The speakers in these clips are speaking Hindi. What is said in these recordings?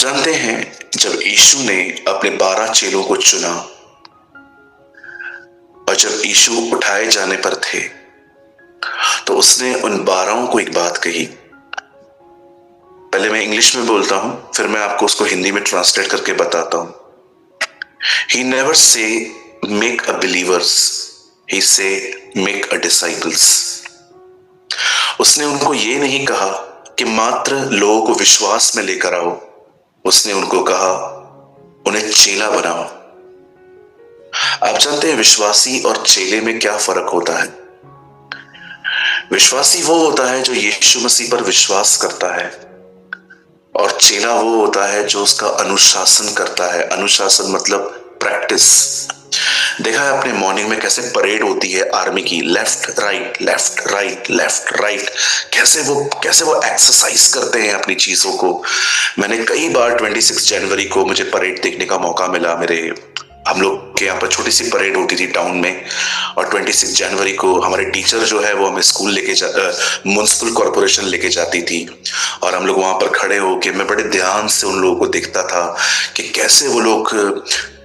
जानते हैं, जब यीशु ने अपने 12 चेलों को चुना और जब यीशु उठाए जाने पर थे, तो उसने उन 12 को एक बात कही। पहले मैं इंग्लिश में बोलता हूं, फिर मैं आपको उसको हिंदी में ट्रांसलेट करके बताता हूं। He never say make a believers, he say make a disciples। उसने उनको ये नहीं कहा कि मात्र लोगों को विश्वास में लेकर आओ, उसने उनको कहा उन्हें चेला बनाओ। आप जानते हैं विश्वासी और चेले में क्या फर्क होता है? विश्वासी वो होता है जो यीशु मसीह पर विश्वास करता है, और चेला वो होता है जो उसका अनुशासन करता है। अनुशासन मतलब प्रैक्टिस। देखा है आपने मॉर्निंग में कैसे परेड होती है आर्मी की, left right left right left right, कैसे वो एक्सरसाइज करते हैं अपनी चीजों को। मैंने कई बार 26 जनवरी को मुझे परेड देखने का मौका मिला। हम लोग के यहाँ पर छोटी सी परेड होती थी टाउन में, और 26 जनवरी को हमारे टीचर जो है वो हमें स्कूल म्युनिसिपल कॉर्पोरेशन लेके जाती थी, और हम लोग वहां पर खड़े होके मैं बड़े ध्यान से उन लोगों को देखता था कि कैसे वो लोग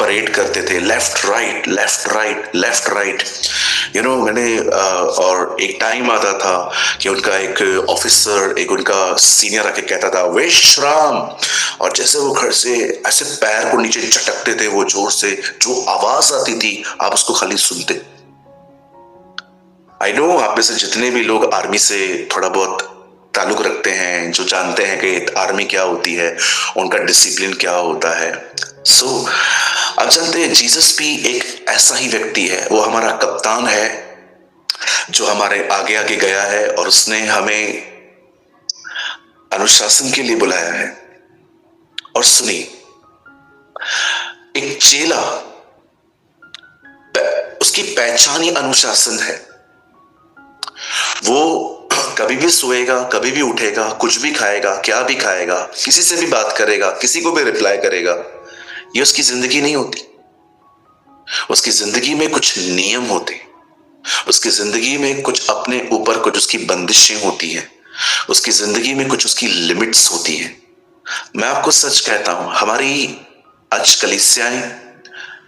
परेड करते थे, left right left right left right. मैंने और एक टाइम आता था कि उनका एक ऑफिसर, एक उनका सीनियर आके कहता था विश्राम, और जैसे वो घर से ऐसे पैर को नीचे झटकते थे, वो जोर से जो आवाज आती थी आप उसको खाली सुनते। आई नो आप में से जितने भी लोग आर्मी से थोड़ा बहुत ताल्लुक रखते हैं, जो जानते हैं कि आर्मी क्या होती है, उनका डिसिप्लिन क्या होता है। आप जानते हैं जीसस भी एक ऐसा ही व्यक्ति है। वो हमारा कप्तान है जो हमारे आगे आगे गया है, और उसने हमें अनुशासन के लिए बुलाया है। और सुनिए, एक चेला उसकी पहचान ही अनुशासन है। वो कभी भी सोएगा, कभी भी उठेगा, कुछ भी खाएगा, क्या भी खाएगा, किसी से भी बात करेगा, किसी को भी रिप्लाई करेगा। ये उसकी जिंदगी नहीं होती। उसकी जिंदगी में कुछ नियम होते, उसकी जिंदगी में कुछ अपने ऊपर कुछ उसकी बंदिशें होती हैं, उसकी जिंदगी में कुछ उसकी लिमिट्स होती हैं। मैं आपको सच कहता हूं, हमारी आज कलीसियाएं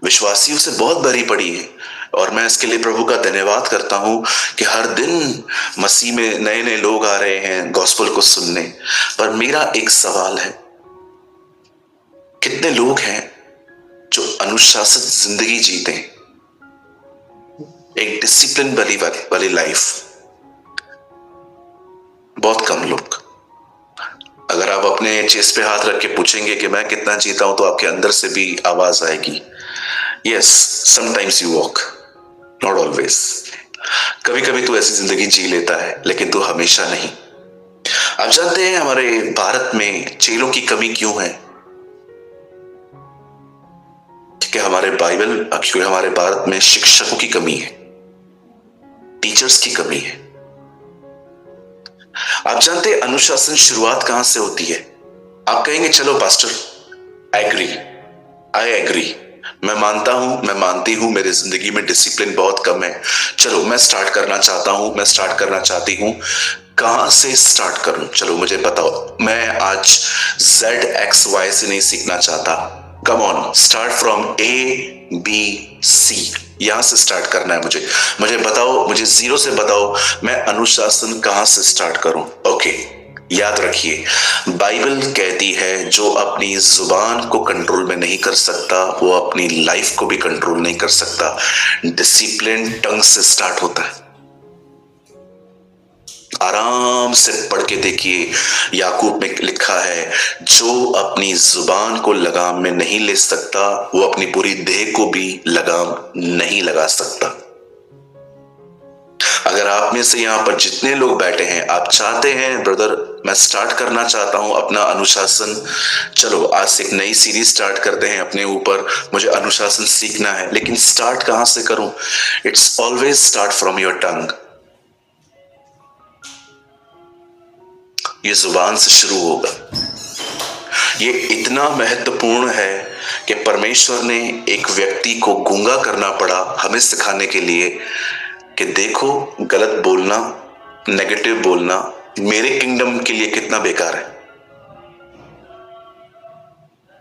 विश्वासियों से बहुत भरी पड़ी है, और मैं इसके लिए प्रभु का धन्यवाद करता हूं कि हर दिन मसीह में नए नए लोग आ रहे हैं गॉस्पेल को सुनने। पर मेरा एक सवाल है, कितने लोग हैं जो अनुशासित जिंदगी जीते, एक डिसिप्लिन वाली लाइफ? बहुत कम लोग। अगर आप अपने चेस्ट पे हाथ रख के पूछेंगे कि मैं कितना जीता हूं, तो आपके अंदर से भी आवाज आएगी, yes sometimes you walk, not always. कभी कभी तू ऐसी जिंदगी जी लेता है, लेकिन तू हमेशा नहीं। आप जानते हैं हमारे भारत में चेलों की कमी क्यों है? क्योंकि हमारे भारत में शिक्षकों की कमी है, टीचर्स की कमी है। आप जानते हैं अनुशासन शुरुआत कहां से होती है? आप कहेंगे चलो पास्टर आई एग्री, मैं मानती हूं मेरी जिंदगी में डिसिप्लिन बहुत कम है। चलो मैं स्टार्ट करना चाहती हूं। कहां से स्टार्ट करूं? चलो मुझे बताओ। मैं आज ZXY से नहीं सीखना चाहता। Come on, start from ABC, यहां से स्टार्ट करना है मुझे बताओ, मुझे 0 से बताओ, मैं अनुशासन कहां से स्टार्ट करूं? ओके, याद रखिए, बाइबल कहती है जो अपनी जुबान को कंट्रोल में नहीं कर सकता, वो अपनी लाइफ को भी कंट्रोल नहीं कर सकता। डिसिप्लिन टंग से स्टार्ट होता है। आराम से पढ़ के देखिए, याकूब में लिखा है जो अपनी जुबान को लगाम में नहीं ले सकता, वो अपनी पूरी देह को भी लगाम नहीं लगा सकता। अगर आप में से यहां पर जितने लोग बैठे हैं, आप चाहते हैं ब्रदर मैं स्टार्ट करना चाहता हूं अपना अनुशासन, चलो आज से एक नई सीरीज स्टार्ट करते हैं अपने ऊपर, मुझे अनुशासन सीखना है, लेकिन स्टार्ट कहां से करूं? It's always start from your tongue. ये जुबान से शुरू होगा। ये इतना महत्वपूर्ण है कि परमेश्वर ने एक व्यक्ति को गूंगा करना पड़ा हमें सिखाने के लिए कि देखो गलत बोलना, नेगेटिव बोलना मेरे किंगडम के लिए कितना बेकार है।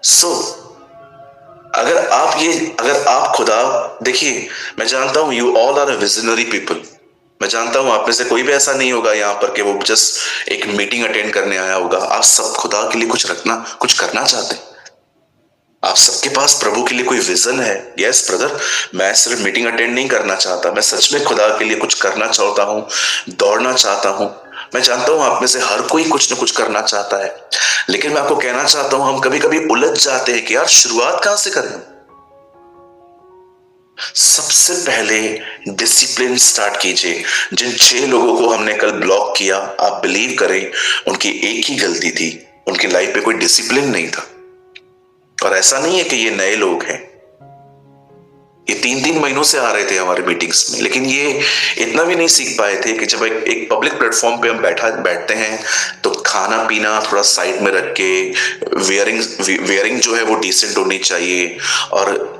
सो अगर आप खुदा, देखिए मैं जानता हूं you all are visionary people, मैं जानता हूं आप में से कोई भी ऐसा नहीं होगा यहाँ पर कि वो जस्ट एक मीटिंग अटेंड करने आया होगा। आप सब खुदा के लिए कुछ करना चाहते हैं। आप सबके पास प्रभु के लिए कोई विजन है। यस ब्रदर, मैं सिर्फ मीटिंग अटेंड नहीं करना चाहता, मैं सच में खुदा के लिए कुछ करना चाहता हूं, दौड़ना चाहता हूं। मैं जानता हूं आप में से हर कोई कुछ न कुछ करना चाहता है, लेकिन मैं आपको कहना चाहता हूं हम कभी कभी उलझ जाते हैं कि यार शुरुआत कहां से करें। सबसे पहले डिसिप्लिन स्टार्ट कीजिए। जिन 6 लोगों को हमने कल ब्लॉक किया, आप बिलीव करें उनकी एक ही गलती थी, उनकी लाइफ पे कोई डिसिप्लिन नहीं था। और ऐसा नहीं है कि ये नए लोग हैं, ये 3-3 महीनों से आ रहे थे हमारे मीटिंग्स में, लेकिन ये इतना भी नहीं सीख पाए थे कि जब एक पब्लिक प्लेटफॉर्म पे हम बैठते हैं तो खाना पीना थोड़ा साइड में रख के, वेयरिंग जो है वो डिसेंट होनी चाहिए। और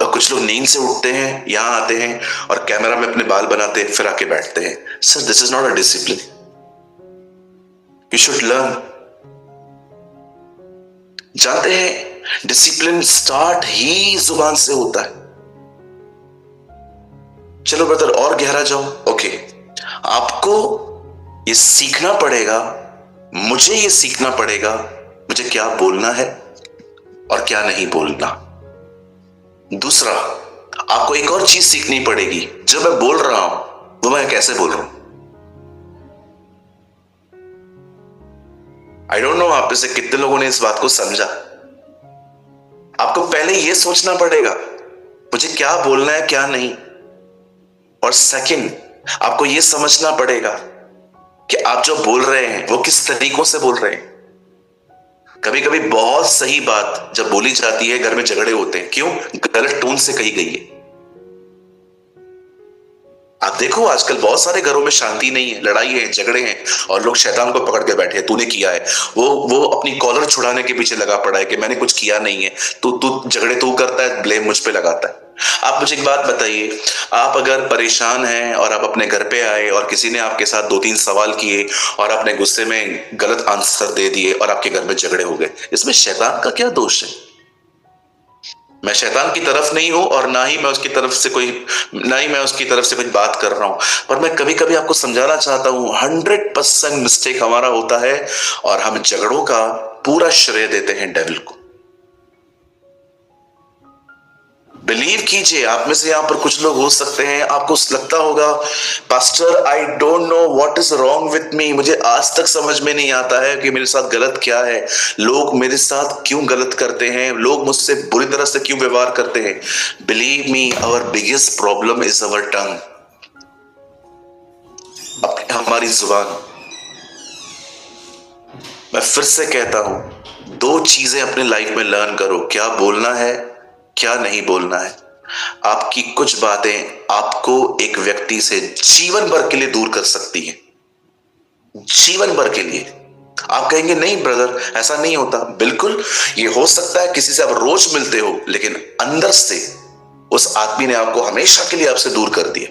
कुछ लोग नींद से उठते हैं, यहां आते हैं और कैमरा में अपने बाल बनाते हैं, फिर आके बैठते हैं। Sir this is not a discipline, you should learn. जानते हैं डिसिप्लिन स्टार्ट ही जुबान से होता है। चलो ब्रदर और गहरा जाओ। ओके, आपको ये सीखना पड़ेगा, मुझे ये सीखना पड़ेगा मुझे क्या बोलना है और क्या नहीं बोलना। दूसरा, आपको एक और चीज सीखनी पड़ेगी, जो मैं बोल रहा हूं वो मैं कैसे बोल रहा हूं। आई डोंट नो आप में से कितने लोगों ने इस बात को समझा। आपको पहले यह सोचना पड़ेगा मुझे क्या बोलना है क्या नहीं, और सेकंड आपको यह समझना पड़ेगा कि आप जो बोल रहे हैं वो किस तरीकों से बोल रहे हैं। कभी कभी बहुत सही बात जब बोली जाती है घर में झगड़े होते हैं, क्यों? गलत टोन से कही गई है। आप देखो आजकल बहुत सारे घरों में शांति नहीं है, लड़ाई है, झगड़े हैं, और लोग शैतान को पकड़ के बैठे हैं, तूने किया है। वो अपनी कॉलर छुड़ाने के पीछे लगा पड़ा है कि मैंने कुछ किया नहीं है, तू झगड़े तू करता है, ब्लेम मुझ पे लगाता है। आप मुझे एक बात बताइए, आप अगर परेशान हैं और आप अपने घर पे आए और किसी ने आपके साथ 2-3 सवाल किए और आपने गुस्से में गलत आंसर दे दिए और आपके घर में झगड़े हो गए, इसमें शैतान का क्या दोष है? मैं शैतान की तरफ नहीं हूं और ना ही मैं उसकी तरफ से कोई बात कर रहा हूं, पर मैं कभी कभी आपको समझाना चाहता हूं 100% मिस्टेक हमारा होता है और हम झगड़ों का पूरा श्रेय देते हैं डेविल को। बिलीव कीजिए, आप में से यहां पर कुछ लोग हो सकते हैं, आपको लगता होगा pastor I don't know what is wrong with me, मुझे आज तक समझ में नहीं आता है कि मेरे साथ गलत क्या है, लोग मेरे साथ क्यों गलत करते हैं, लोग मुझसे बुरी तरह से क्यों व्यवहार करते हैं। Believe me, our biggest problem is our tongue, हमारी जुबान। मैं फिर से कहता हूं 2 चीजें अपने लाइफ में लर्न करो, क्या बोलना है क्या नहीं बोलना है। आपकी कुछ बातें आपको एक व्यक्ति से जीवन भर के लिए दूर कर सकती हैं, जीवन भर के लिए। आप कहेंगे नहीं ब्रदर ऐसा नहीं होता, बिल्कुल ये हो सकता है, किसी से आप रोज मिलते हो लेकिन अंदर से उस आदमी ने आपको हमेशा के लिए आपसे दूर कर दिया।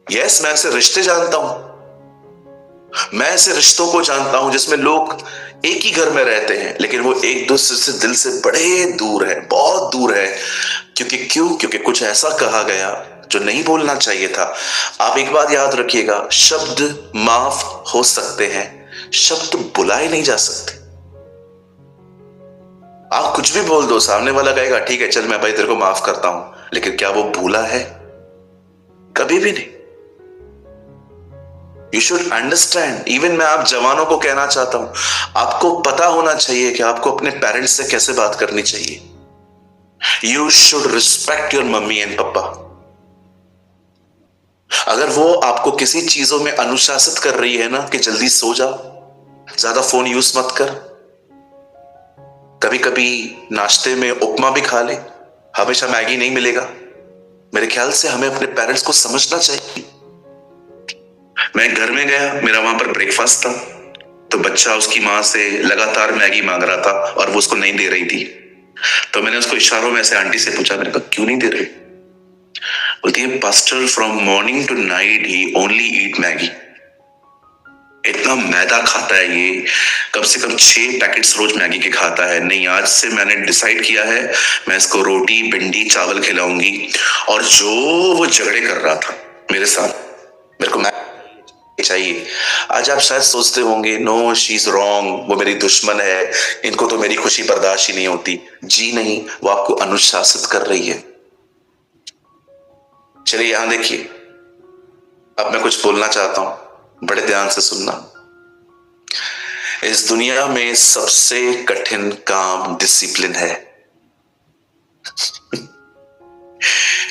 यस, मैं ऐसे रिश्ते जानता हूं, मैं ऐसे रिश्तों को जानता हूं जिसमें लोग एक ही घर में रहते हैं लेकिन वो एक दूसरे से दिल से बड़े दूर है, बहुत दूर है। क्योंकि कुछ ऐसा कहा गया जो नहीं बोलना चाहिए था। आप एक बात याद रखिएगा, शब्द माफ हो सकते हैं, शब्द बुलाए नहीं जा सकते। आप कुछ भी बोल दो, सामने वाला कहेगा ठीक है चल मैं भाई तेरे को माफ करता हूं, लेकिन क्या वो भूला है? कभी भी नहीं। You should understand. इवन मैं आप जवानों को कहना चाहता हूं, आपको पता होना चाहिए कि आपको अपने पेरेंट्स से कैसे बात करनी चाहिए। You should respect your mummy and पापा। अगर वो आपको किसी चीजों में अनुशासित कर रही है ना कि जल्दी सो जा, ज्यादा फोन यूज मत कर, कभी कभी नाश्ते में उपमा भी खा ले, हमेशा मैगी नहीं मिलेगा, मेरे ख्याल से हमें अपने पेरेंट्स को समझना चाहिए। मैं घर में गया, मेरा वहां पर ब्रेकफास्ट था, तो बच्चा उसकी माँ से लगातार मैगी मांग रहा था और वो उसको नहीं दे रही थी। तो मैंने उसको इशारों में ऐसे आंटी से पूछा, मैंने कहा क्यों नहीं दे रही? बोलती है pasta from morning to night he only eat Maggi. इतना मैदा खाता है ये, कम से कम 6 पैकेट्स रोज मैगी के खाता है। नहीं, आज से मैंने डिसाइड किया है मैं इसको रोटी भिंडी चावल खिलाऊंगी। और जो वो झगड़े कर रहा था मेरे साथ, मेरे को मैगी चाहिए। आज आप शायद सोचते होंगे नो शी इज रॉन्ग, वो मेरी दुश्मन है, इनको तो मेरी खुशी बर्दाश्त ही नहीं होती। जी नहीं, वो आपको अनुशासित कर रही है। चलिए यहां देखिए, अब मैं कुछ बोलना चाहता हूं, बड़े ध्यान से सुनना। इस दुनिया में सबसे कठिन काम डिसिप्लिन है।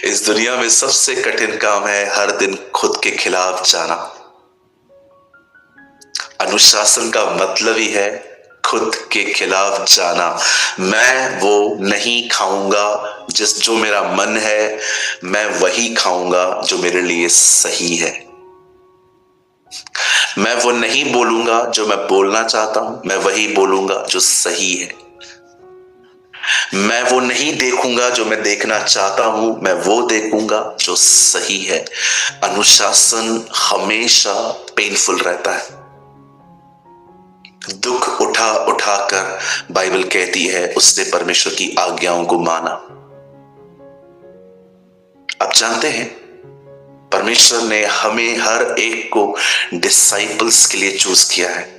इस दुनिया में सबसे कठिन काम है हर दिन खुद के खिलाफ जाना। अनुशासन का मतलब ही है खुद के खिलाफ जाना। मैं वो नहीं खाऊंगा जो मेरा मन है, मैं वही खाऊंगा जो मेरे लिए सही है। मैं वो नहीं बोलूंगा जो मैं बोलना चाहता हूं, मैं वही बोलूंगा जो सही है। मैं वो नहीं देखूंगा जो मैं देखना चाहता हूं, मैं वो देखूंगा जो सही है। अनुशासन हमेशा पेनफुल रहता है। दुख उठा उठाकर बाइबल कहती है उसने परमेश्वर की आज्ञाओं को माना। आप जानते हैं परमेश्वर ने हमें हर एक को डिसाइपल्स के लिए चूज किया है।